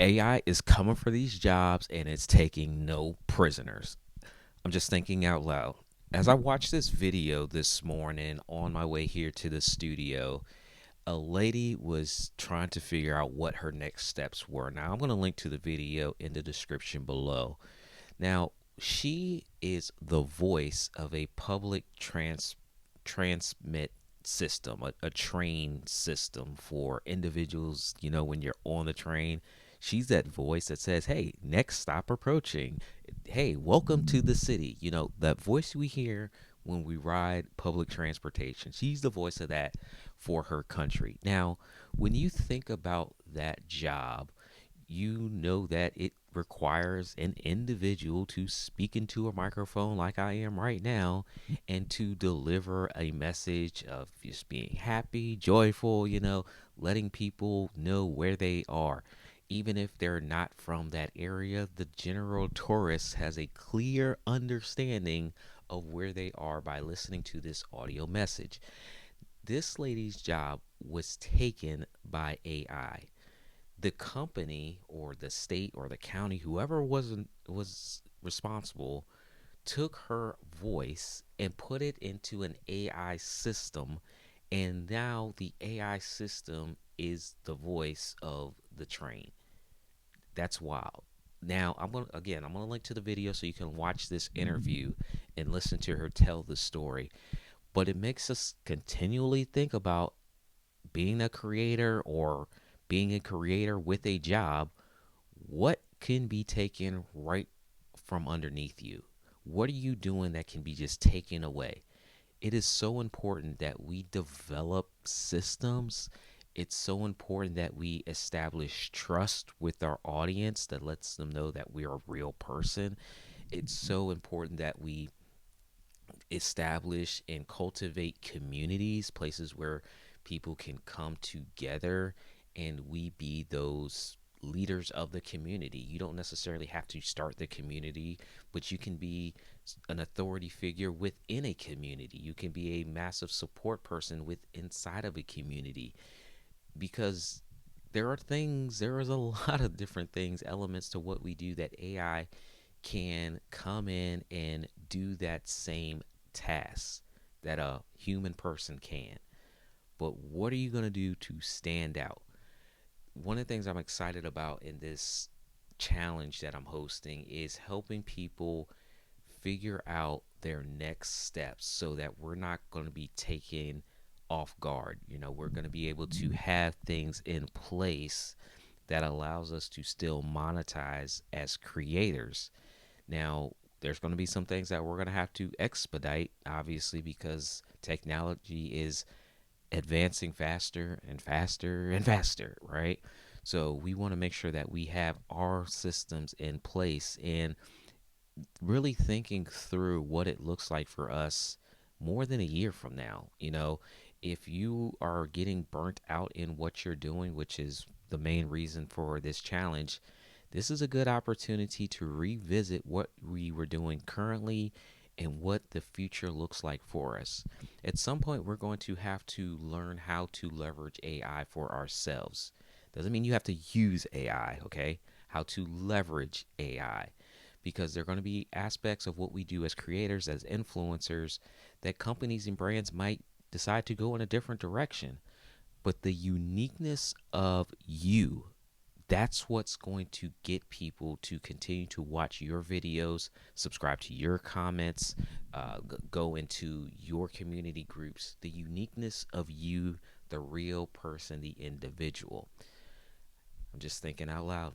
AI is coming for these jobs and it's taking no prisoners. I'm just thinking out loud. As I watched this video this morning on my way here to the studio, a lady was trying to figure out what her next steps were. Now, I'm going to link to the video in the description below. Now, she is the voice of a public transmit system, a train system for individuals. When you're on the train, she's that voice that says, "Hey, next stop approaching. Hey, welcome to the city." That voice we hear when we ride public transportation. She's the voice of that for her country. Now, when you think about that job, you know that it requires an individual to speak into a microphone like I am right now and to deliver a message of just being happy, joyful, letting people know where they are. Even if they're not from that area, the general tourist has a clear understanding of where they are by listening to this audio message. This lady's job was taken by AI. The company or the state or the county, whoever was responsible, took her voice and put it into an AI system, and now the AI system is the voice of the train. That's wild. Now, I'm gonna link to the video so you can watch this interview and listen to her tell the story. But it makes us continually think about being a creator or being a creator with a job. What can be taken right from underneath you? What are you doing that can be just taken away? It is so important that we develop systems. It's so important that we establish trust with our audience that lets them know that we're a real person. It's so important that we establish and cultivate communities, places where people can come together and we be those leaders of the community. You don't necessarily have to start the community, but you can be an authority figure within a community. You can be a massive support person with inside of a community, because there is a lot of different things, elements to what we do that AI can come in and do that same task that a human person can. But what are you going to do to stand out? One of the things I'm excited about in this challenge that I'm hosting is helping people figure out their next steps so that we're not going to be taken off guard. We're going to be able to have things in place that allows us to still monetize as creators. Now, there's going to be some things that we're going to have to expedite, obviously, because technology is advancing faster and faster and faster, right? So we want to make sure that we have our systems in place and really thinking through what it looks like for us more than a year from now. If you are getting burnt out in what you're doing, which is the main reason for this challenge, this is a good opportunity to revisit what we were doing currently and what the future looks like for us. At some point, we're going to have to learn how to leverage AI for ourselves. Doesn't mean you have to use AI, okay? How to leverage AI, because there are going to be aspects of what we do as creators, as influencers, that companies and brands might decide to go in a different direction. But the uniqueness of you, that's what's going to get people to continue to watch your videos, subscribe to your comments, go into your community groups. The uniqueness of you, the real person, the individual. I'm just thinking out loud.